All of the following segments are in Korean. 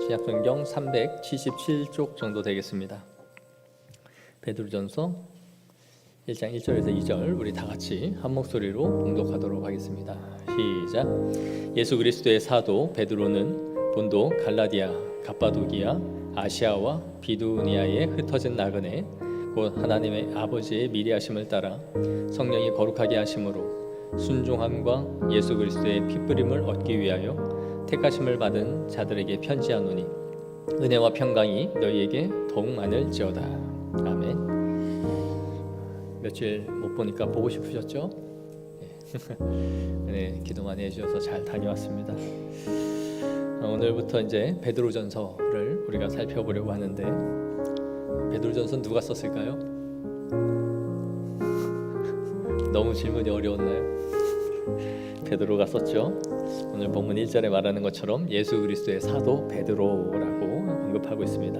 신약성경 377쪽 정도 되겠습니다. 베드로전서 1장 1절에서 2절 우리 다 같이 한 목소리로 봉독하도록 하겠습니다. 시작. 예수 그리스도의 사도 베드로는 본도, 갈라디아, 갑바도기아, 아시아와 비두니아에 흩어진 나그네 곧 하나님의 아버지의 미리하심을 따라 성령이 거룩하게 하심으로 순종함과 예수 그리스도의 피뿌림을 얻기 위하여 택하심을 받은 자들에게 편지하노니 은혜와 평강이 너희에게 더욱 많을지어다. 아멘. 며칠 못 보니까 보고 싶으셨죠? 네, 기도 많이 해주셔서 잘 다녀왔습니다. 오늘부터 이제 베드로전서를 우리가 살펴보려고 하는데, 베드로전서 누가 썼을까요? 너무 질문이 어려웠나요? 베드로가 썼죠. 오늘 본문 1절에 말하는 것처럼 예수 그리스도의 사도 베드로라고 언급하고 있습니다.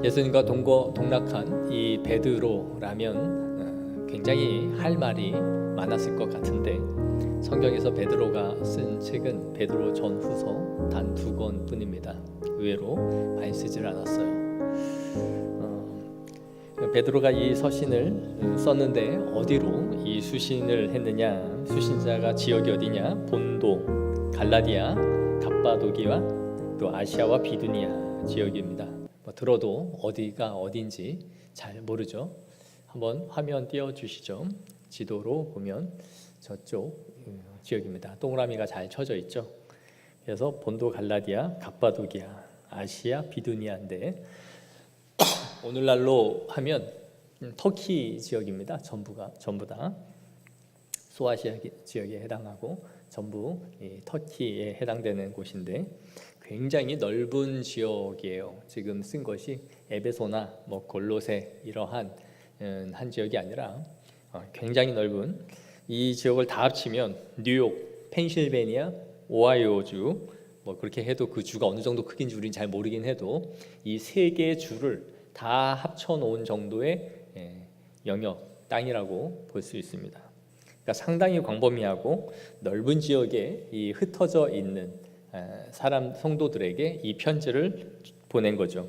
예수님과 동락한 이 베드로라면 굉장히 할 말이 많았을 것 같은데, 성경에서 베드로가 쓴 책은 베드로 전후서 단 2권뿐입니다. 의외로 많이 쓰질 않았어요. 베드로가 이 서신을 썼는데 어디로 이 수신을 했느냐? 수신자가 지역이 어디냐? 본도, 갈라디아, 갑바도기와 또 아시아와 비두니아 지역입니다. 들어도 어디가 어딘지 잘 모르죠. 한번 화면 띄워주시죠. 지도로 보면 저쪽 지역입니다. 동그라미가 잘 쳐져 있죠. 그래서 본도, 갈라디아, 갑바도기아, 아시아, 비두니아인데 오늘날로 하면 터키 지역입니다. 전부 다 소아시아 지역에 해당하고 전부 터키에 해당되는 곳인데 굉장히 넓은 지역이에요. 지금 쓴 것이 에베소나 골로새 이러한 한 지역이 아니라 굉장히 넓은 이 지역을 다 합치면 뉴욕, 펜실베니아, 오하이오주 그렇게 해도 그 주가 어느 정도 크긴지 우리는 잘 모르긴 해도 이 세 개의 주를 다 합쳐놓은 정도의 영역, 땅이라고 볼 수 있습니다. 그러니까 상당히 광범위하고 넓은 지역에 이 흩어져 있는 사람 성도들에게 이 편지를 보낸 거죠.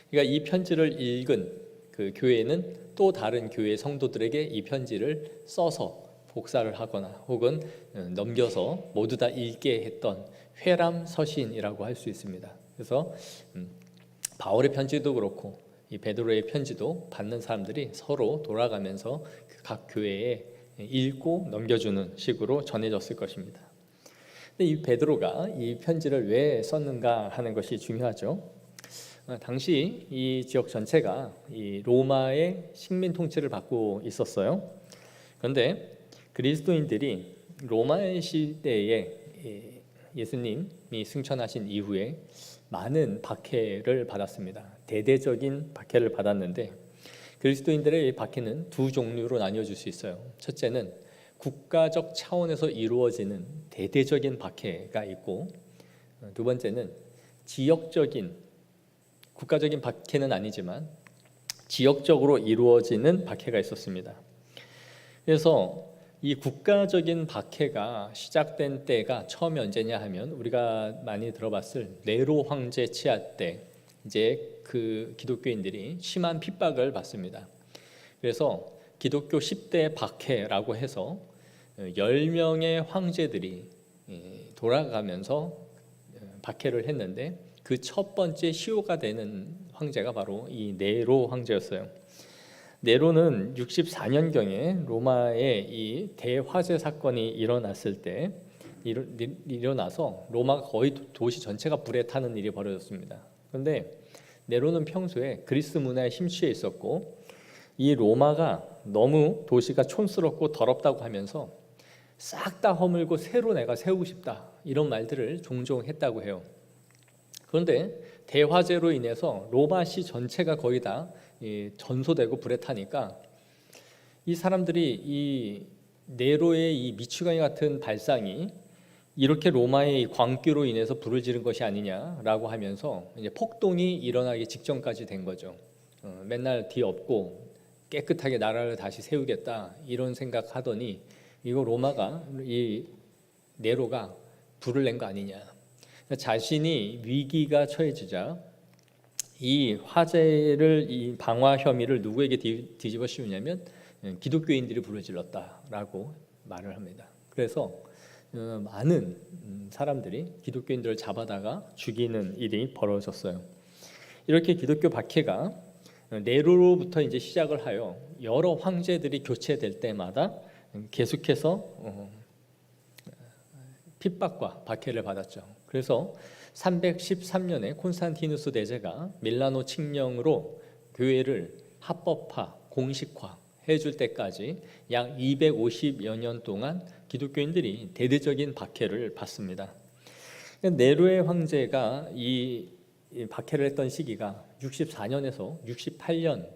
그러니까 이 편지를 읽은 그 교회는 또 다른 교회 성도들에게 이 편지를 써서 복사를 하거나 혹은 넘겨서 모두 다 읽게 했던 회람 서신이라고 할 수 있습니다. 그래서 바울의 편지도 그렇고 이 베드로의 편지도 받는 사람들이 서로 돌아가면서 각 교회에 읽고 넘겨주는 식으로 전해졌을 것입니다. 근데 이 베드로가 이 편지를 왜 썼는가 하는 것이 중요하죠. 당시 이 지역 전체가 이 로마의 식민 통치를 받고 있었어요. 그런데 그리스도인들이 로마의 시대에 예수님이 승천하신 이후에 많은 박해를 받았습니다. 대대적인 박해를 받았는데 그리스도인들의 박해는 두 종류로 나뉘어질 수 있어요. 첫째는 국가적 차원에서 이루어지는 대대적인 박해가 있고, 두 번째는 지역적인, 국가적인 박해는 아니지만 지역적으로 이루어지는 박해가 있었습니다. 그래서 이 국가적인 박해가 시작된 때가 처음이 언제냐 하면 우리가 많이 들어봤을 네로 황제 치하 때 이제 그 기독교인들이 심한 핍박을 받습니다. 그래서 기독교 10대 박해라고 해서 10명의 황제들이 돌아가면서 박해를 했는데 그 첫 번째 시효가 되는 황제가 바로 이 네로 황제였어요. 네로는 64년경에 로마의 이 대화재 사건이 일어났을 때 일어나서 로마가 거의 도시 전체가 불에 타는 일이 벌어졌습니다. 그런데 네로는 평소에 그리스 문화에 심취해 있었고 이 로마가 너무 도시가 촌스럽고 더럽다고 하면서 싹 다 허물고 새로 내가 세우고 싶다 이런 말들을 종종 했다고 해요. 그런데 대화재로 인해서 로마시 전체가 거의 다 전소되고 불에 타니까 이 사람들이 이 네로의 이 미추가이 같은 발상이 이렇게 로마의 광기로 인해서 불을 지른 것이 아니냐라고 하면서 이제 폭동이 일어나기 직전까지 된 거죠. 맨날 뒤엎고 깨끗하게 나라를 다시 세우겠다 이런 생각하더니 이거 로마가 이 네로가 불을 낸 거 아니냐. 자신이 위기가 처해지자 이 화제를, 이 방화 혐의를 누구에게 뒤집어 씌우냐면 기독교인들이 부르질렀다라고 말을 합니다. 그래서 많은 사람들이 기독교인들을 잡아다가 죽이는 일이 벌어졌어요. 이렇게 기독교 박해가 네로로부터 이제 시작을 하여 여러 황제들이 교체될 때마다 계속해서 핍박과 박해를 받았죠. 그래서 313년에 콘스탄티누스 대제가 밀라노 칙령으로 교회를 합법화, 공식화 해줄 때까지 약 250여 년 동안 기독교인들이 대대적인 박해를 받습니다. 네로의 황제가 이 박해를 했던 시기가 64년에서 68년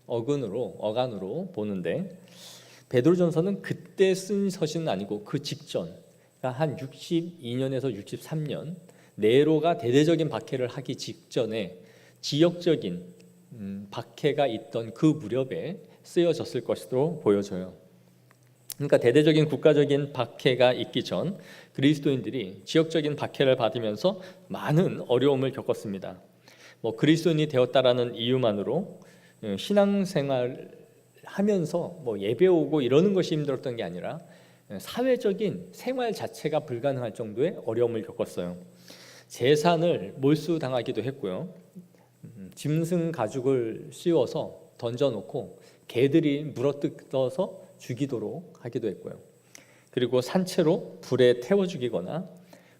어간으로 보는데, 베드로전서는 그때 쓴 서신은 아니고 그 직전, 그러니까 한 62년에서 63년 네로가 대대적인 박해를 하기 직전에 지역적인 박해가 있던 그 무렵에 쓰여졌을 것으로 보여져요. 그러니까 대대적인 국가적인 박해가 있기 전 그리스도인들이 지역적인 박해를 받으면서 많은 어려움을 겪었습니다. 그리스도인이 되었다라는 이유만으로 신앙생활 하면서 예배 오고 이러는 것이 힘들었던 게 아니라 사회적인 생활 자체가 불가능할 정도의 어려움을 겪었어요. 재산을 몰수당하기도 했고요. 짐승 가죽을 씌워서 던져놓고 개들이 물어뜯어서 죽이도록 하기도 했고요. 그리고 산채로 불에 태워 죽이거나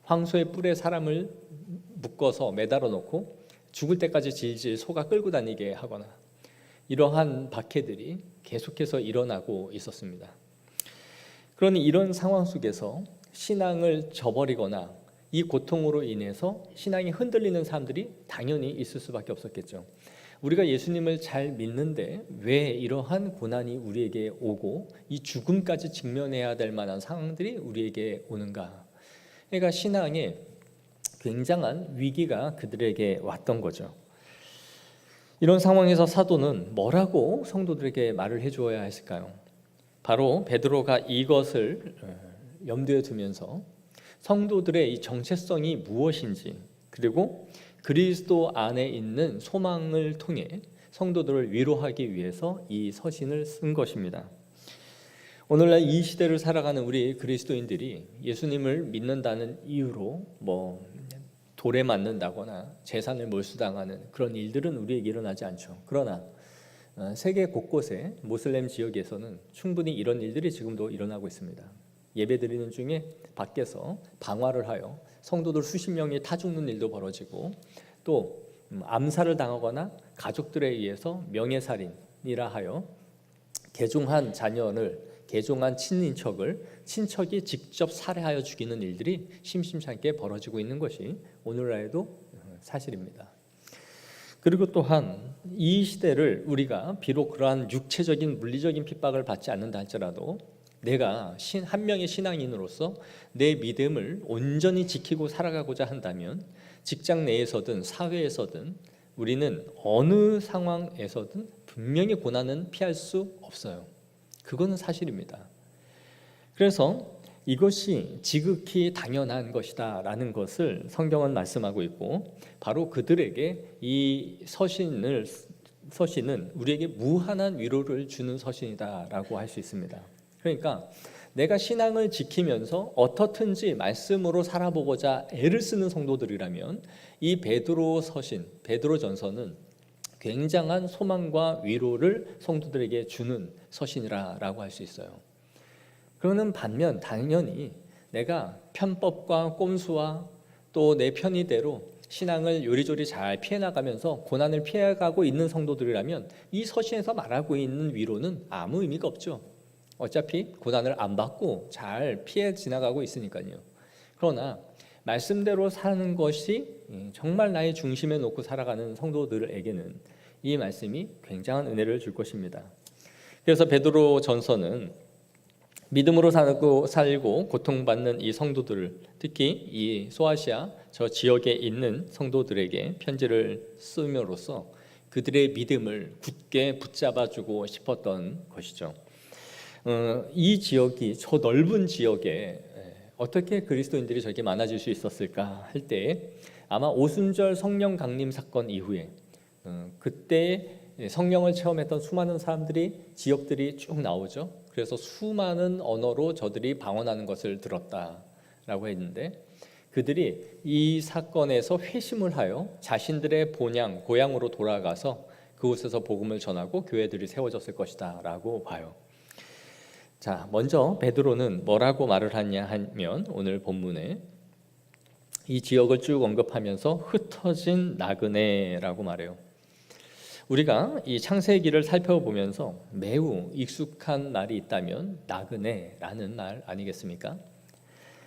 황소의 뿔에 사람을 묶어서 매달아 놓고 죽을 때까지 질질 소가 끌고 다니게 하거나, 이러한 박해들이 계속해서 일어나고 있었습니다. 그러니 이런 상황 속에서 신앙을 저버리거나 이 고통으로 인해서 신앙이 흔들리는 사람들이 당연히 있을 수밖에 없었겠죠. 우리가 예수님을 잘 믿는데 왜 이러한 고난이 우리에게 오고 이 죽음까지 직면해야 될 만한 상황들이 우리에게 오는가? 그러니까 신앙에 굉장한 위기가 그들에게 왔던 거죠. 이런 상황에서 사도는 뭐라고 성도들에게 말을 해주어야 했을까요? 바로 베드로가 이것을 염두에 두면서 성도들의 이 정체성이 무엇인지, 그리고 그리스도 안에 있는 소망을 통해 성도들을 위로하기 위해서 이 서신을 쓴 것입니다. 오늘날 이 시대를 살아가는 우리 그리스도인들이 예수님을 믿는다는 이유로 돌에 맞는다거나 재산을 몰수당하는 그런 일들은 우리에게 일어나지 않죠. 그러나 세계 곳곳에 모슬렘 지역에서는 충분히 이런 일들이 지금도 일어나고 있습니다. 예배드리는 중에 밖에서 방화를 하여 성도들 수십 명이 타 죽는 일도 벌어지고, 또 암살을 당하거나 가족들에 의해서 명예살인이라 하여 개종한 자녀를, 개종한 친인척을 친척이 직접 살해하여 죽이는 일들이 심심찮게 벌어지고 있는 것이 오늘날에도 사실입니다. 그리고 또한 이 시대를 우리가 비록 그러한 육체적인 물리적인 핍박을 받지 않는다 할지라도 내가 한 명의 신앙인으로서 내 믿음을 온전히 지키고 살아가고자 한다면 직장 내에서든 사회에서든 우리는 어느 상황에서든 분명히 고난은 피할 수 없어요. 그거는 사실입니다. 그래서 이것이 지극히 당연한 것이다 라는 것을 성경은 말씀하고 있고, 바로 그들에게 이 서신은 우리에게 무한한 위로를 주는 서신이다 라고 할 수 있습니다. 그러니까 내가 신앙을 지키면서 어떻든지 말씀으로 살아보고자 애를 쓰는 성도들이라면 이 베드로전서는 굉장한 소망과 위로를 성도들에게 주는 서신이라고 할 수 있어요. 그러는 반면 당연히 내가 편법과 꼼수와 또 내 편의대로 신앙을 요리조리 잘 피해나가면서 고난을 피해가고 있는 성도들이라면 이 서신에서 말하고 있는 위로는 아무 의미가 없죠. 어차피 고난을 안 받고 잘 피해 지나가고 있으니까요. 그러나 말씀대로 사는 것이 정말 나의 중심에 놓고 살아가는 성도들에게는 이 말씀이 굉장한 은혜를 줄 것입니다. 그래서 베드로전서는 믿음으로 살고 고통받는 이 성도들을, 특히 이 소아시아 저 지역에 있는 성도들에게 편지를 쓰므로써 그들의 믿음을 굳게 붙잡아주고 싶었던 것이죠. 이 지역이 저 넓은 지역에 어떻게 그리스도인들이 저렇게 많아질 수 있었을까 할 때 아마 오순절 성령 강림 사건 이후에 그때 성령을 체험했던 수많은 사람들이 지역들이 쭉 나오죠. 그래서 수많은 언어로 저들이 방언하는 것을 들었다라고 했는데 그들이 이 사건에서 회심을 하여 자신들의 본향, 고향으로 돌아가서 그곳에서 복음을 전하고 교회들이 세워졌을 것이다 라고 봐요. 자, 먼저 베드로는 뭐라고 말을 하냐 하면 오늘 본문에 이 지역을 쭉 언급하면서 흩어진 나그네라고 말해요. 우리가 이 창세기를 살펴보면서 매우 익숙한 말이 있다면 나그네라는 말 아니겠습니까?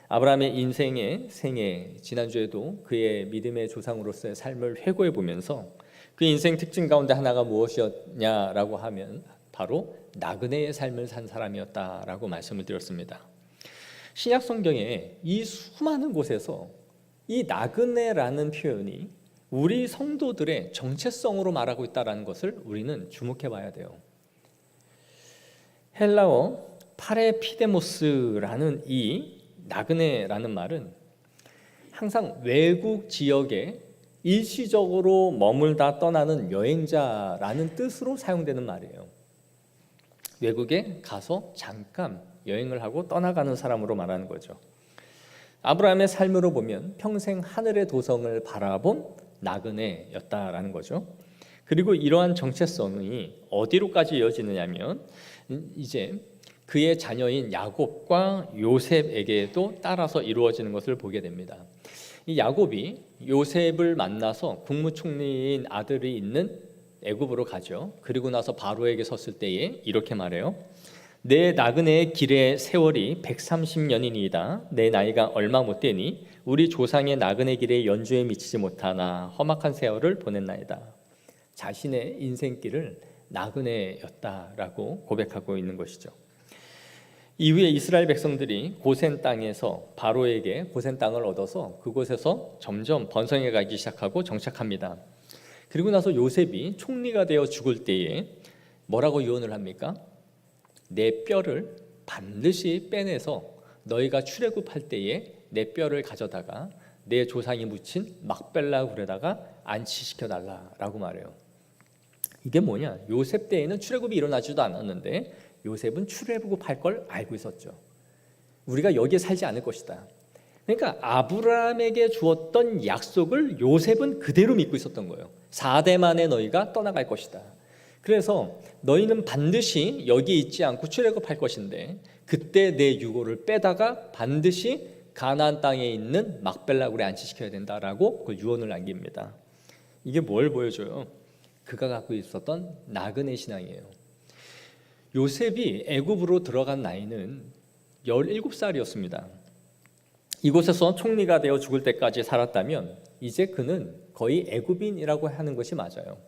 아브라함의 인생의 생애, 지난주에도 그의 믿음의 조상으로서의 삶을 회고해 보면서 그 인생 특징 가운데 하나가 무엇이었냐라고 하면 바로 나그네의 삶을 산 사람이었다라고 말씀을 드렸습니다. 신약 성경에 이 수많은 곳에서 이 나그네라는 표현이 우리 성도들의 정체성으로 말하고 있다는 것을 우리는 주목해 봐야 돼요. 헬라어 파레피데모스라는 이 나그네라는 말은 항상 외국 지역에 일시적으로 머물다 떠나는 여행자라는 뜻으로 사용되는 말이에요. 외국에 가서 잠깐 여행을 하고 떠나가는 사람으로 말하는 거죠. 아브라함의 삶으로 보면 평생 하늘의 도성을 바라본 나그네였다라는 거죠. 그리고 이러한 정체성이 어디로까지 이어지느냐면 이제 그의 자녀인 야곱과 요셉에게도 따라서 이루어지는 것을 보게 됩니다. 이 야곱이 요셉을 만나서 국무총리인 아들이 있는 애굽으로 가죠. 그리고 나서 바로에게 섰을 때에 이렇게 말해요. 내 나그네의 길의 세월이 130년이니이다. 내 나이가 얼마 못 되니 우리 조상의 나그네 길의 연주에 미치지 못하나 험악한 세월을 보냈나이다. 자신의 인생길을 나그네였다라고 고백하고 있는 것이죠. 이후에 이스라엘 백성들이 고센 땅에서 바로에게 고센 땅을 얻어서 그곳에서 점점 번성해 가기 시작하고 정착합니다. 그리고 나서 요셉이 총리가 되어 죽을 때에 뭐라고 유언을 합니까? 내 뼈를 반드시 빼내서 너희가 출애굽할 때에 내 뼈를 가져다가 내 조상이 묻힌 막벨라 굴에다가 안치시켜 달라라고 말해요. 이게 뭐냐? 요셉 때에는 출애굽이 일어나지도 않았는데 요셉은 출애굽할 걸 알고 있었죠. 우리가 여기에 살지 않을 것이다. 그러니까 아브라함에게 주었던 약속을 요셉은 그대로 믿고 있었던 거예요. 4대 만에 너희가 떠나갈 것이다. 그래서 너희는 반드시 여기 있지 않고 출애굽할 것인데 그때 내 유고를 빼다가 반드시 가나안 땅에 있는 막벨라 굴에 안치시켜야 된다라고 그 유언을 남깁니다. 이게 뭘 보여줘요? 그가 갖고 있었던 나그네 신앙이에요. 요셉이 애굽으로 들어간 나이는 17살이었습니다. 이곳에서 총리가 되어 죽을 때까지 살았다면 이제 그는 거의 애굽인이라고 하는 것이 맞아요.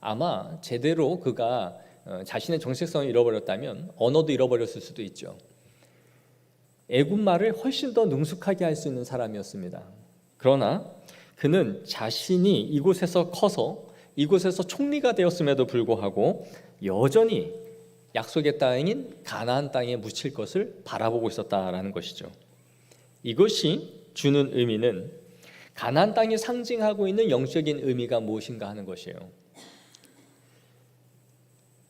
아마 제대로 그가 자신의 정체성을 잃어버렸다면 언어도 잃어버렸을 수도 있죠. 애굽말을 훨씬 더 능숙하게 할 수 있는 사람이었습니다. 그러나 그는 자신이 이곳에서 커서 이곳에서 총리가 되었음에도 불구하고 여전히 약속의 땅인 가나안 땅에 묻힐 것을 바라보고 있었다라는 것이죠. 이것이 주는 의미는 가나안 땅이 상징하고 있는 영적인 의미가 무엇인가 하는 것이에요.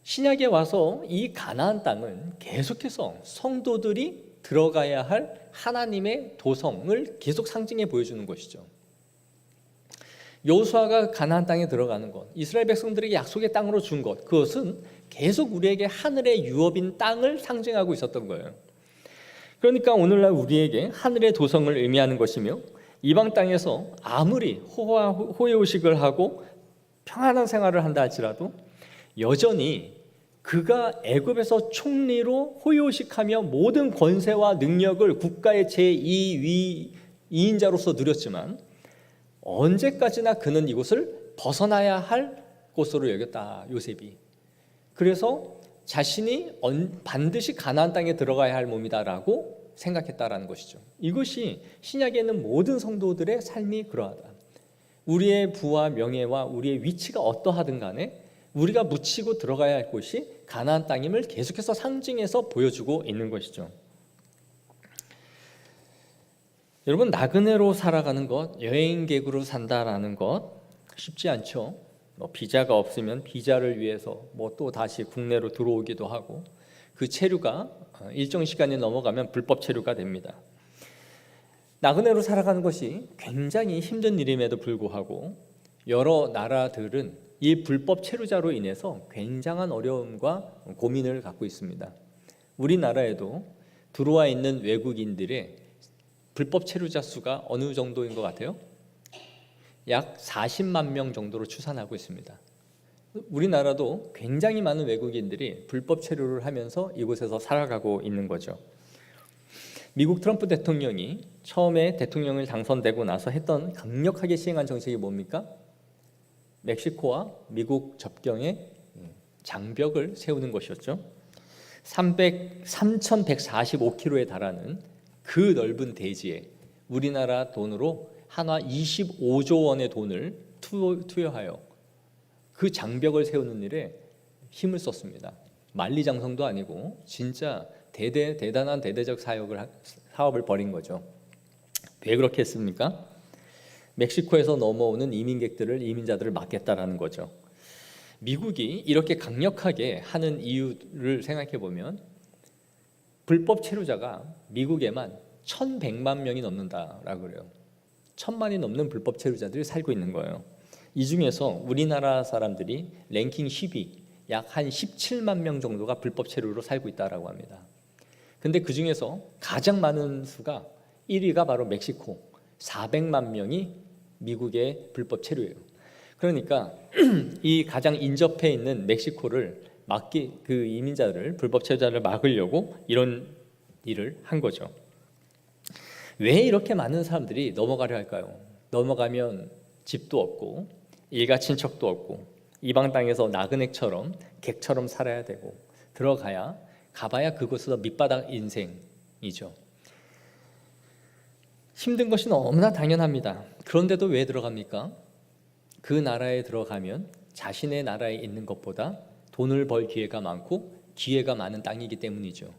신약에 와서 이 가나안 땅은 계속해서 성도들이 들어가야 할 하나님의 도성을 계속 상징해 보여주는 것이죠. 여호수아가 가나안 땅에 들어가는 것, 이스라엘 백성들에게 약속의 땅으로 준 것, 그것은 계속 우리에게 하늘의 유업인 땅을 상징하고 있었던 거예요. 그러니까 오늘날 우리에게 하늘의 도성을 의미하는 것이며 이방 땅에서 아무리 호의호식을 하고 평안한 생활을 한다 할지라도 여전히 그가 애굽에서 총리로 호의호식하며 모든 권세와 능력을 국가의 제2위인자로서 누렸지만 언제까지나 그는 이곳을 벗어나야 할 곳으로 여겼다, 요셉이. 그래서 자신이 반드시 가나안 땅에 들어가야 할 몸이다라고 생각했다라는 것이죠. 이것이 신약에 있는 모든 성도들의 삶이 그러하다. 우리의 부와 명예와 우리의 위치가 어떠하든 간에 우리가 묻히고 들어가야 할 곳이 가나안 땅임을 계속해서 상징해서 보여주고 있는 것이죠. 여러분, 나그네로 살아가는 것, 여행객으로 산다라는 것 쉽지 않죠. 비자가 없으면 비자를 위해서 또 다시 국내로 들어오기도 하고, 그 체류가 일정 시간이 넘어가면 불법 체류가 됩니다. 나그네로 살아가는 것이 굉장히 힘든 일임에도 불구하고 여러 나라들은 이 불법 체류자로 인해서 굉장한 어려움과 고민을 갖고 있습니다. 우리나라에도 들어와 있는 외국인들의 불법 체류자 수가 어느 정도인 것 같아요? 약 40만 명 정도로 추산하고 있습니다. 우리나라도 굉장히 많은 외국인들이 불법 체류를 하면서 이곳에서 살아가고 있는 거죠. 미국 트럼프 대통령이 처음에 대통령을 당선되고 나서 했던 강력하게 시행한 정책이 뭡니까? 멕시코와 미국 접경에 장벽을 세우는 것이었죠. 3,145km에 달하는 그 넓은 대지에 우리나라 돈으로 한화 25조 원의 돈을 투여하여 그 장벽을 세우는 일에 힘을 썼습니다. 만리장성도 아니고 진짜 대단한 대대적 사업을 벌인 거죠. 왜 그렇게 했습니까? 멕시코에서 넘어오는 이민자들을 막겠다라는 거죠. 미국이 이렇게 강력하게 하는 이유를 생각해 보면 불법 체류자가 미국에만 1,100만 명이 넘는다라고 그래요. 1,000만이 넘는 불법 체류자들이 살고 있는 거예요. 이 중에서 우리나라 사람들이 랭킹 10위, 약 한 17만 명 정도가 불법 체류로 살고 있다라고 합니다. 근데 그 중에서 가장 많은 수가 1위가 바로 멕시코, 400만 명이 미국의 불법 체류예요. 그러니까 이 가장 인접해 있는 멕시코를 그 이민자들을, 불법 체류자를 막으려고 이런 일을 한 거죠. 왜 이렇게 많은 사람들이 넘어가려 할까요? 넘어가면 집도 없고 일가 친척도 없고 이방 땅에서 나그네처럼 객처럼 살아야 되고, 가봐야 그곳에서 밑바닥 인생이죠. 힘든 것이 너무나 당연합니다. 그런데도 왜 들어갑니까? 그 나라에 들어가면 자신의 나라에 있는 것보다 돈을 벌 기회가 많고 기회가 많은 땅이기 때문이죠.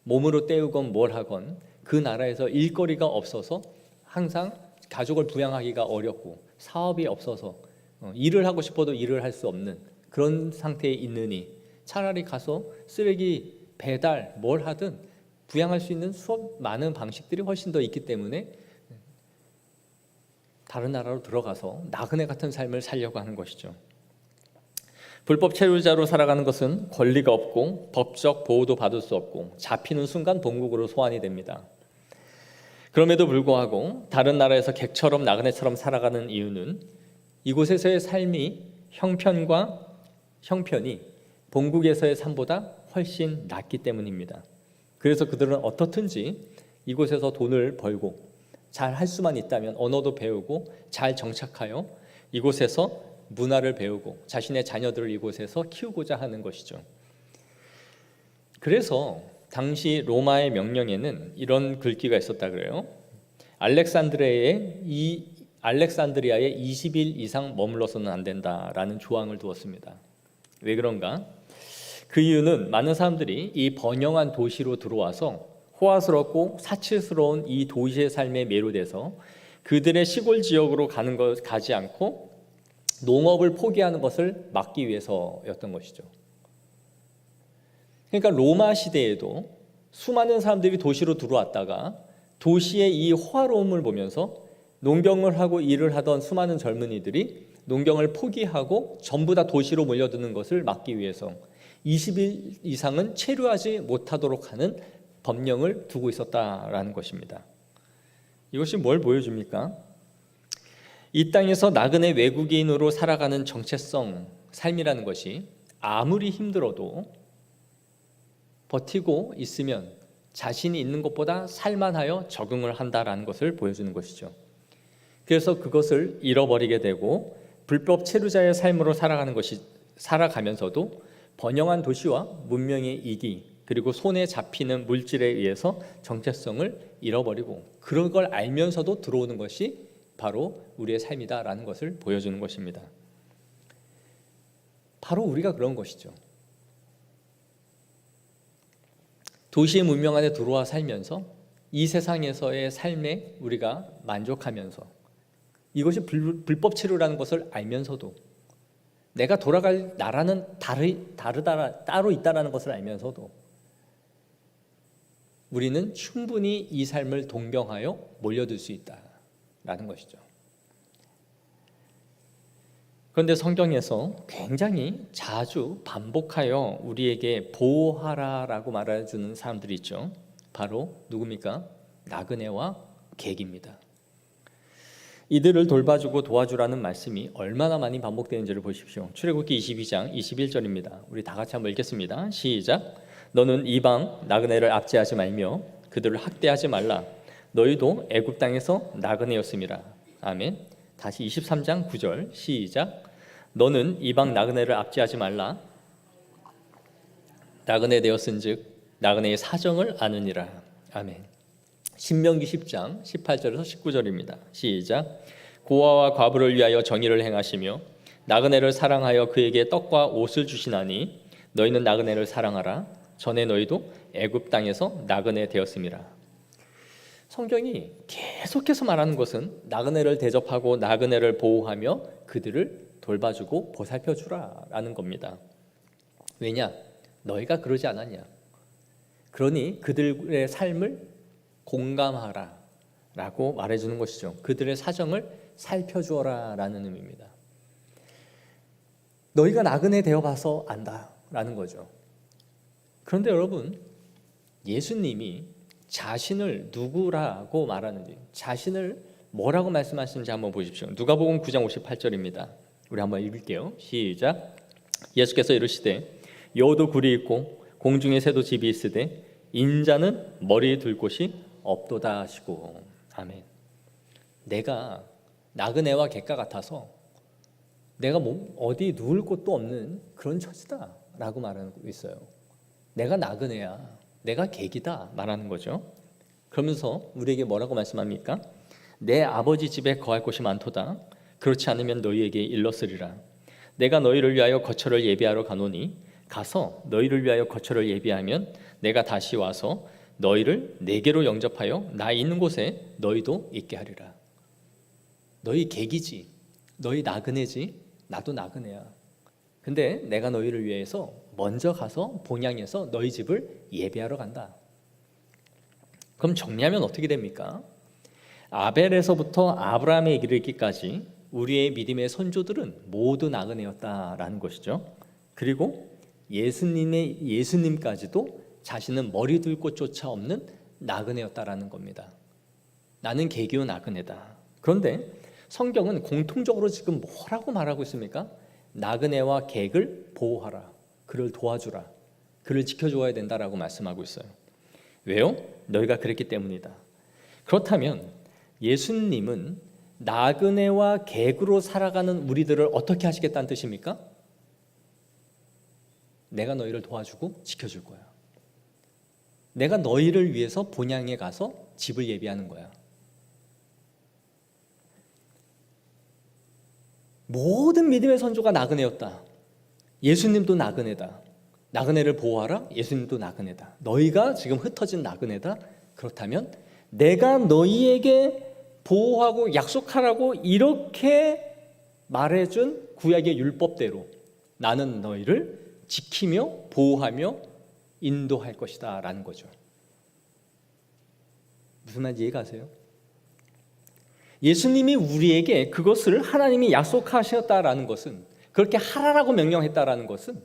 몸으로 때우건 뭘 하건 그 나라에서 일거리가 없어서 항상 가족을 부양하기가 어렵고 사업이 없어서 일을 하고 싶어도 일을 할 수 없는 그런 상태에 있느니 차라리 가서 쓰레기 배달 뭘 하든 부양할 수 있는 많은 방식들이 훨씬 더 있기 때문에 다른 나라로 들어가서 나그네 같은 삶을 살려고 하는 것이죠. 불법 체류자로 살아가는 것은 권리가 없고 법적 보호도 받을 수 없고 잡히는 순간 본국으로 소환이 됩니다. 그럼에도 불구하고 다른 나라에서 객처럼 나그네처럼 살아가는 이유는 이곳에서의 삶이 형편이 본국에서의 삶보다 훨씬 낫기 때문입니다. 그래서 그들은 어떻든지 이곳에서 돈을 벌고 잘 할 수만 있다면 언어도 배우고 잘 정착하여 이곳에서 문화를 배우고 자신의 자녀들을 이곳에서 키우고자 하는 것이죠. 그래서 당시 로마의 명령에는 이런 글귀가 있었다 그래요. 알렉산드리아에 20일 이상 머물러서는 안 된다라는 조항을 두었습니다. 왜 그런가? 그 이유는 많은 사람들이 이 번영한 도시로 들어와서 호화스럽고 사치스러운 이 도시의 삶에 매료돼서 그들의 시골 지역으로 가지 않고 농업을 포기하는 것을 막기 위해서였던 것이죠. 그러니까 로마 시대에도 수많은 사람들이 도시로 들어왔다가 도시의 이 호화로움을 보면서 농경을 하고 일을 하던 수많은 젊은이들이 농경을 포기하고 전부 다 도시로 몰려드는 것을 막기 위해서 20일 이상은 체류하지 못하도록 하는 법령을 두고 있었다라는 것입니다. 이것이 뭘 보여줍니까? 이 땅에서 나그네 외국인으로 살아가는 정체성 삶이라는 것이 아무리 힘들어도 버티고 있으면 자신이 있는 것보다 살만하여 적응을 한다라는 것을 보여주는 것이죠. 그래서 그것을 잃어버리게 되고 불법 체류자의 삶으로 살아가면서도 번영한 도시와 문명의 이기 그리고 손에 잡히는 물질에 의해서 정체성을 잃어버리고 그런 걸 알면서도 들어오는 것이 바로 우리의 삶이다라는 것을 보여주는 것입니다. 바로 우리가 그런 것이죠. 도시의 문명 안에 들어와 살면서 이 세상에서의 삶에 우리가 만족하면서 이것이 불법 치료라는 것을 알면서도 내가 돌아갈 나라는 따로 있다는 것을 알면서도 우리는 충분히 이 삶을 동경하여 몰려들 수 있다라는 것이죠. 그런데 성경에서 굉장히 자주 반복하여 우리에게 보호하라라고 말해주는 사람들이 있죠. 바로 누굽니까? 나그네와 객입니다. 이들을 돌봐주고 도와주라는 말씀이 얼마나 많이 반복되는지를 보십시오. 출애굽기 22장 21절입니다. 우리 다 같이 한번 읽겠습니다. 시작. 너는 이방 나그네를 압제하지 말며 그들을 학대하지 말라. 너희도 애굽 땅에서 나그네였음이라. 아멘. 다시 23장 9절 시작. 너는 이방 나그네를 압제하지 말라. 나그네 되었은즉 나그네의 사정을 아느니라. 아멘. 신명기 10장 18절에서 19절입니다. 시작. 고아와 과부를 위하여 정의를 행하시며 나그네를 사랑하여 그에게 떡과 옷을 주시나니 너희는 나그네를 사랑하라. 전에 너희도 애굽 땅에서 나그네 되었음이라. 성경이 계속해서 말하는 것은 나그네를 대접하고 나그네를 보호하며 그들을 돌봐주고 보살펴주라라는 겁니다. 왜냐? 너희가 그러지 않았냐? 그러니 그들의 삶을 공감하라 라고 말해주는 것이죠. 그들의 사정을 살펴주어라 라는 의미입니다. 너희가 나그네 되어봐서 안다라는 거죠. 그런데 여러분, 예수님이 자신을 누구라고 말하는지, 자신을 뭐라고 말씀하시는지 한번 보십시오. 누가복음 9장 58절입니다. 우리 한번 읽을게요. 시작. 예수께서 이르시되 여우도 굴이 있고 공중의 새도 집이 있으되 인자는 머리에 둘 곳이 없도다 하시고. 아멘. 내가 나그네와 객과 같아서 내가 어디 누울 곳도 없는 그런 처지다 라고 말하고 있어요. 내가 나그네야, 내가 객이다 말하는 거죠. 그러면서 우리에게 뭐라고 말씀합니까? 내 아버지 집에 거할 곳이 많도다. 그렇지 않으면 너희에게 일렀으리라. 내가 너희를 위하여 거처를 예비하러 가노니 가서 너희를 위하여 거처를 예비하면 내가 다시 와서 너희를 내게로 영접하여 나 있는 곳에 너희도 있게 하리라. 너희 객이지, 너희 나그네지, 나도 나그네야. 근데 내가 너희를 위해서 먼저 가서 본향에서 너희 집을 예배하러 간다. 그럼 정리하면 어떻게 됩니까? 아벨에서부터 아브라함에 이르기까지 우리의 믿음의 선조들은 모두 나그네였다라는 것이죠. 그리고 예수님까지도 자신은 머리 둘 곳조차 없는 나그네였다라는 겁니다. 나는 개교 나그네다. 그런데 성경은 공통적으로 지금 뭐라고 말하고 있습니까? 나그네와 객을 보호하라. 그를 도와주라. 그를 지켜줘야 된다라고 말씀하고 있어요. 왜요? 너희가 그랬기 때문이다. 그렇다면 예수님은 나그네와 객으로 살아가는 우리들을 어떻게 하시겠다는 뜻입니까? 내가 너희를 도와주고 지켜줄 거야. 내가 너희를 위해서 본향에 가서 집을 예비하는 거야. 모든 믿음의 선조가 나그네였다. 예수님도 나그네다. 나그네를 보호하라. 예수님도 나그네다. 너희가 지금 흩어진 나그네다. 그렇다면 내가 너희에게 보호하고 약속하라고 이렇게 말해준 구약의 율법대로 나는 너희를 지키며 보호하며 인도할 것이다 라는 거죠. 무슨 말인지 이해가세요? 예수님이 우리에게 그것을 하나님이 약속하셨다라는 것은, 그렇게 하라라고 명령했다라는 것은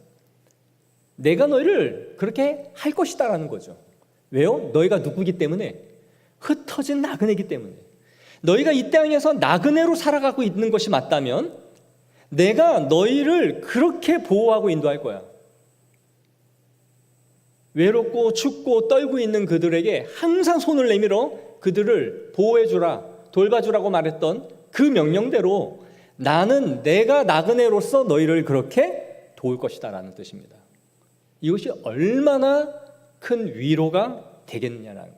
내가 너희를 그렇게 할 것이다라는 거죠. 왜요? 너희가 누구기 때문에? 흩어진 나그네이기 때문에. 너희가 이 땅에서 나그네로 살아가고 있는 것이 맞다면 내가 너희를 그렇게 보호하고 인도할 거야. 외롭고 춥고 떨고 있는 그들에게 항상 손을 내밀어 그들을 보호해주라, 돌봐주라고 말했던 그 명령대로 나는 내가 나그네로서 너희를 그렇게 도울 것이다 라는 뜻입니다. 이것이 얼마나 큰 위로가 되겠느냐는 거예요.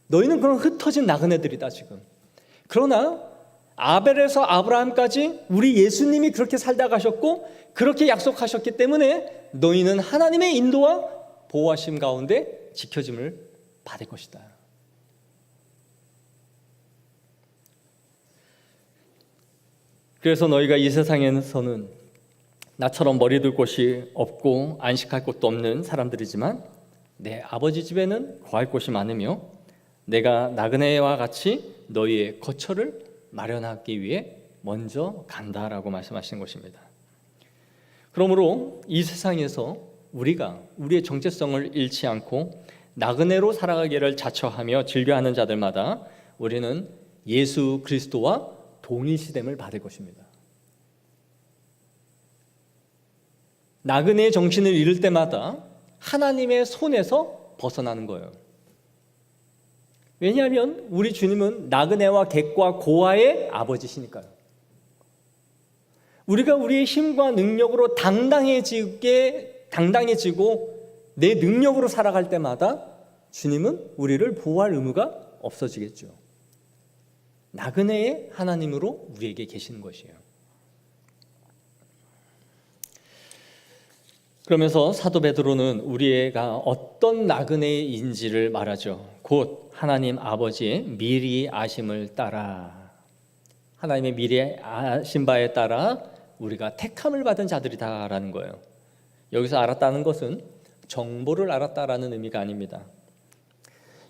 너희는 그런 흩어진 나그네들이다 지금. 그러나 아벨에서 아브라함까지 우리 예수님이 그렇게 살다 가셨고 그렇게 약속하셨기 때문에 너희는 하나님의 인도와 보호하심 가운데 지켜짐을 받을 것이다. 그래서 너희가 이 세상에서는 나처럼 머리 둘 곳이 없고 안식할 곳도 없는 사람들이지만 내 아버지 집에는 거할 곳이 많으며 내가 나그네와 같이 너희의 거처를 마련하기 위해 먼저 간다라고 말씀하신 것입니다. 그러므로 이 세상에서 우리가 우리의 정체성을 잃지 않고 나그네로 살아가기를 자처하며 즐겨하는 자들마다 우리는 예수 그리스도와 동일시됨을 받을 것입니다. 나그네의 정신을 잃을 때마다 하나님의 손에서 벗어나는 거예요. 왜냐하면 우리 주님은 나그네와 객과 고아의 아버지시니까요. 우리가 우리의 힘과 능력으로 당당해지고 내 능력으로 살아갈 때마다 주님은 우리를 보호할 의무가 없어지겠죠. 나그네의 하나님으로 우리에게 계시는 것이에요. 그러면서 사도 베드로는 우리가 어떤 나그네인지를 말하죠. 곧 하나님 아버지의 미리 아심을 따라, 하나님의 미리 아신 바에 따라 우리가 택함을 받은 자들이다라는 거예요. 여기서 알았다는 것은 정보를 알았다라는 의미가 아닙니다.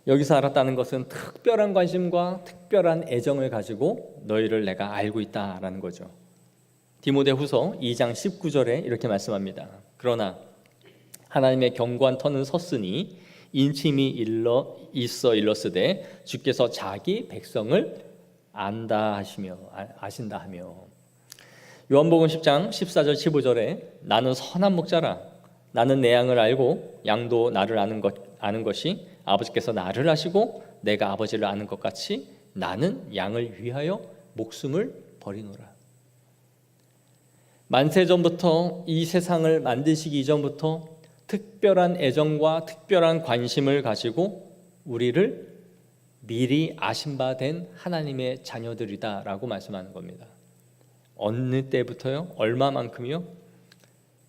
여기서 알았다는 것은 특별한 관심과 특별한 애정을 가지고 너희를 내가 알고 있다라는 거죠. 디모데후서 2장 19절에 이렇게 말씀합니다. 그러나 하나님의 견고한 터는 섰으니 인침이 일렀으되 주께서 자기 백성을 아신다 하며. 요한복음 10장 14절 15절에 나는 선한 목자라 나는 내 양을 알고 양도 나를 아는 것이 아버지께서 나를 아시고 내가 아버지를 아는 것 같이 나는 양을 위하여 목숨을 버리노라. 만세전부터 이 세상을 만드시기 이전부터 특별한 애정과 특별한 관심을 가지고 우리를 미리 아신 바 된 하나님의 자녀들이다라고 말씀하는 겁니다. 어느 때부터요? 얼마만큼이요?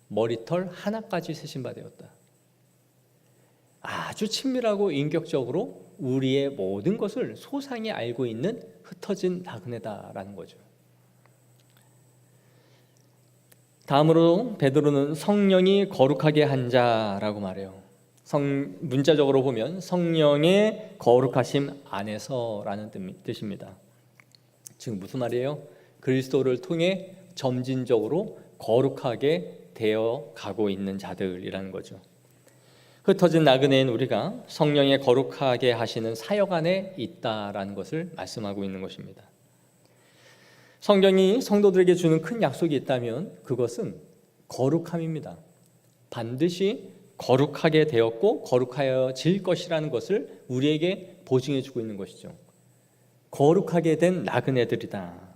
머리털 하나까지 세신 바 되었다. 아주 친밀하고 인격적으로 우리의 모든 것을 소상히 알고 있는 흩어진 나그네다라는 거죠. 다음으로 베드로는 성령이 거룩하게 한 자라고 말해요. 문자적으로 보면 성령의 거룩하심 안에서라는 뜻입니다. 즉 무슨 말이에요? 그리스도를 통해 점진적으로 거룩하게 되어 가고 있는 자들이라는 거죠. 흩어진 나그네인 우리가 성령의 거룩하게 하시는 사역 안에 있다라는 것을 말씀하고 있는 것입니다. 성경이 성도들에게 주는 큰 약속이 있다면 그것은 거룩함입니다. 반드시 거룩하게 되었고 거룩하여질 것이라는 것을 우리에게 보증해 주고 있는 것이죠. 거룩하게 된 나그네들이다.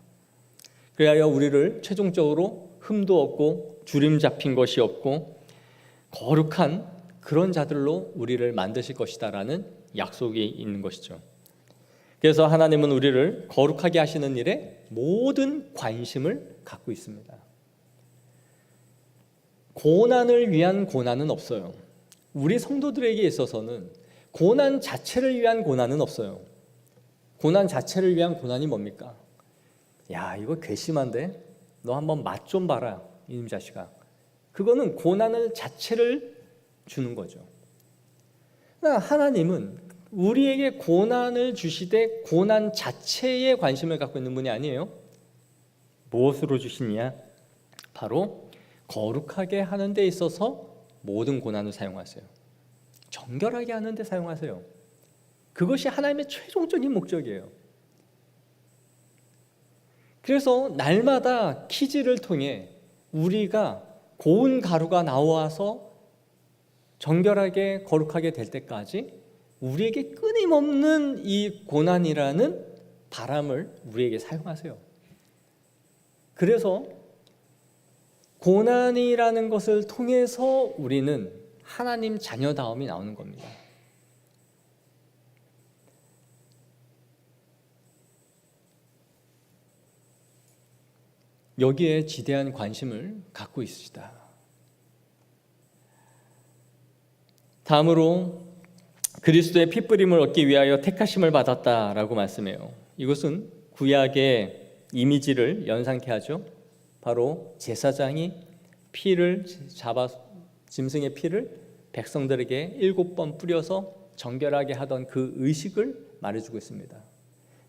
그래야 우리를 최종적으로 흠도 없고 주림 잡힌 것이 없고 거룩한 그런 자들로 우리를 만드실 것이다라는 약속이 있는 것이죠. 그래서 하나님은 우리를 거룩하게 하시는 일에 모든 관심을 갖고 있습니다. 고난을 위한 고난은 없어요. 우리 성도들에게 있어서는 고난 자체를 위한 고난은 없어요. 고난 자체를 위한 고난이 뭡니까? 야, 이거 괘씸한데? 너 한번 맛 좀 봐라, 이놈 자식아. 그거는 고난을 자체를 주는 거죠. 하나님은 우리에게 고난을 주시되 고난 자체에 관심을 갖고 있는 분이 아니에요. 무엇으로 주시냐? 바로 거룩하게 하는 데 있어서 모든 고난을 사용하세요. 정결하게 하는 데 사용하세요. 그것이 하나님의 최종적인 목적이에요. 그래서 날마다 키즈를 통해 우리가 고운 가루가 나와서 정결하게 거룩하게 될 때까지 우리에게 끊임없는 이 고난이라는 바람을 우리에게 사용하세요. 그래서 고난이라는 것을 통해서 우리는 하나님 자녀다움이 나오는 겁니다. 여기에 지대한 관심을 갖고 있으시다. 다음으로 그리스도의 피뿌림을 얻기 위하여 택하심을 받았다라고 말씀해요. 이것은 구약의 이미지를 연상케 하죠. 바로 제사장이 피를 잡아 짐승의 피를 백성들에게 7번 뿌려서 정결하게 하던 그 의식을 말해주고 있습니다.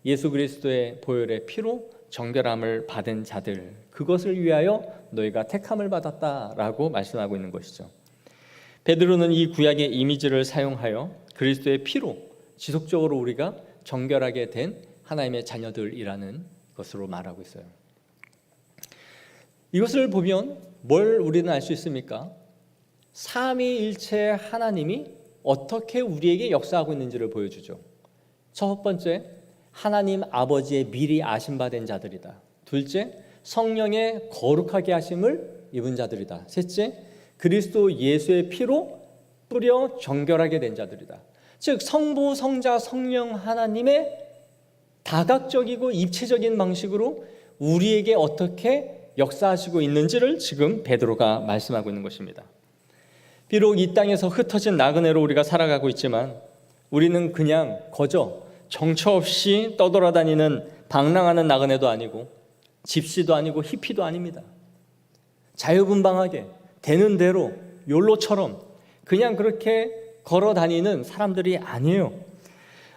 예수 그리스도의 보혈의 피로 정결함을 받은 자들, 그것을 위하여 너희가 택함을 받았다라고 말씀하고 있는 것이죠. 베드로는 이 구약의 이미지를 사용하여 그리스도의 피로 지속적으로 우리가 정결하게 된 하나님의 자녀들이라는 것으로 말하고 있어요. 이것을 보면 뭘 우리는 알 수 있습니까? 삼위일체 하나님이 어떻게 우리에게 역사하고 있는지를 보여주죠. 첫 번째, 하나님 아버지의 미리 아심 받은 자들이다. 둘째, 성령의 거룩하게 하심을 입은 자들이다. 셋째, 그리스도 예수의 피로 뿌려 정결하게 된 자들이다. 즉 성부, 성자, 성령 하나님의 다각적이고 입체적인 방식으로 우리에게 어떻게 역사하시고 있는지를 지금 베드로가 말씀하고 있는 것입니다. 비록 이 땅에서 흩어진 나그네로 우리가 살아가고 있지만 우리는 그냥 거저 정처 없이 떠돌아다니는 방랑하는 나그네도 아니고 집시도 아니고 히피도 아닙니다. 자유분방하게 되는 대로 욜로처럼 그냥 그렇게 걸어 다니는 사람들이 아니에요.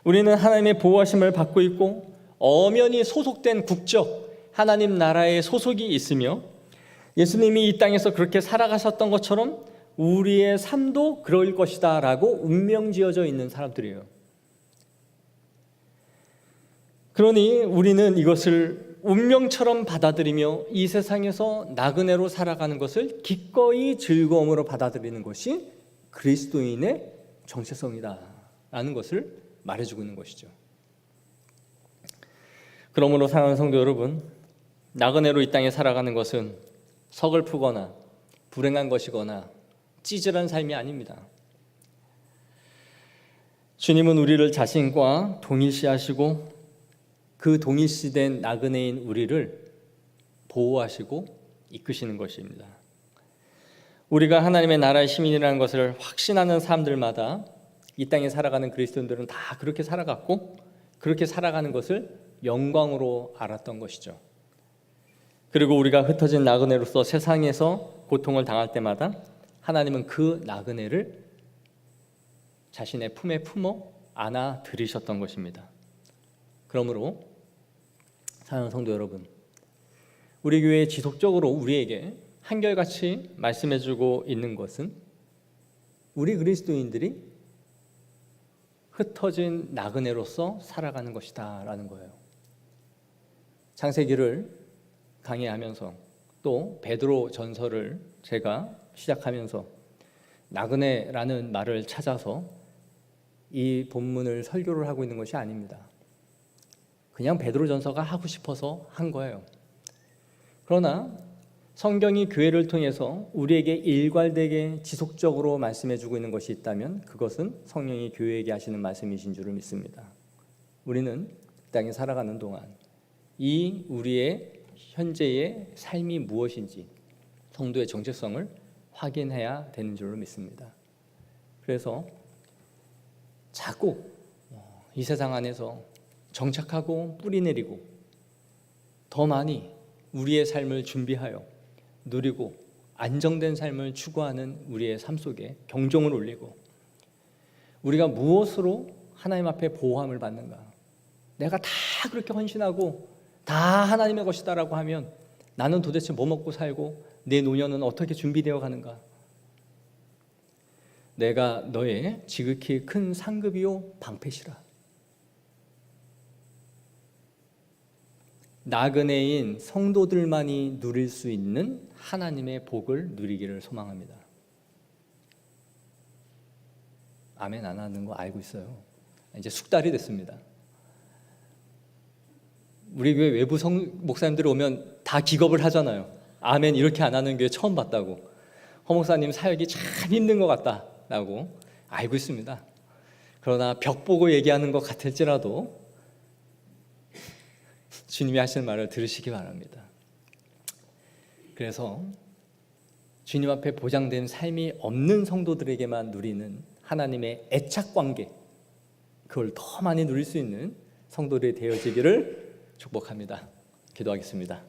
우리는 하나님의 보호하심을 받고 있고 엄연히 소속된 국적, 하나님 나라에 소속이 있으며 예수님이 이 땅에서 그렇게 살아가셨던 것처럼 우리의 삶도 그럴 것이다 라고 운명지어져 있는 사람들이에요. 그러니 우리는 이것을 운명처럼 받아들이며 이 세상에서 나그네로 살아가는 것을 기꺼이 즐거움으로 받아들이는 것이 그리스도인의 정체성이다 라는 것을 말해주고 있는 것이죠. 그러므로 사랑하는 성도 여러분, 나그네로 이 땅에 살아가는 것은 서글프거나 불행한 것이거나 찌질한 삶이 아닙니다. 주님은 우리를 자신과 동일시하시고 그 동일시된 나그네인 우리를 보호하시고 이끄시는 것입니다. 우리가 하나님의 나라의 시민이라는 것을 확신하는 사람들마다 이 땅에 살아가는 그리스도인들은 다 그렇게 살아갔고 그렇게 살아가는 것을 영광으로 알았던 것이죠. 그리고 우리가 흩어진 나그네로서 세상에서 고통을 당할 때마다 하나님은 그 나그네를 자신의 품에 품어 안아 들이셨던 것입니다. 그러므로 사랑하는 성도 여러분, 우리 교회에 지속적으로 우리에게 한결같이 말씀해주고 있는 것은 우리 그리스도인들이 흩어진 나그네로서 살아가는 것이다 라는 거예요. 창세기를 강의하면서 또 베드로 전서를 제가 시작하면서 나그네라는 말을 찾아서 이 본문을 설교를 하고 있는 것이 아닙니다. 그냥 베드로 전서가 하고 싶어서 한 거예요. 그러나 성경이 교회를 통해서 우리에게 일괄되게 지속적으로 말씀해주고 있는 것이 있다면 그것은 성령이 교회에게 하시는 말씀이신 줄을 믿습니다. 우리는 이 땅에 살아가는 동안 이 우리의 현재의 삶이 무엇인지 성도의 정체성을 확인해야 되는 줄로 믿습니다. 그래서 자꾸 이 세상 안에서 정착하고 뿌리 내리고 더 많이 우리의 삶을 준비하여 누리고 안정된 삶을 추구하는 우리의 삶 속에 경종을 울리고 우리가 무엇으로 하나님 앞에 보호함을 받는가? 내가 다 그렇게 헌신하고 다 하나님의 것이다라고 하면 나는 도대체 뭐 먹고 살고 내 노년은 어떻게 준비되어 가는가? 내가 너의 지극히 큰 상급이요 방패시라. 나그네인 성도들만이 누릴 수 있는 하나님의 복을 누리기를 소망합니다. 아멘 안 하는 거 알고 있어요. 이제 숙달이 됐습니다. 우리 교회 외부 목사님들이 오면 다 기겁을 하잖아요. 아멘 이렇게 안 하는 교회 처음 봤다고. 허 목사님 사역이 참 힘든 것 같다라고 알고 있습니다. 그러나 벽 보고 얘기하는 것 같을지라도 주님이 하시는 말을 들으시기 바랍니다. 그래서 주님 앞에 보장된 삶이 없는 성도들에게만 누리는 하나님의 애착관계, 그걸 더 많이 누릴 수 있는 성도들이 되어지기를 축복합니다. 기도하겠습니다.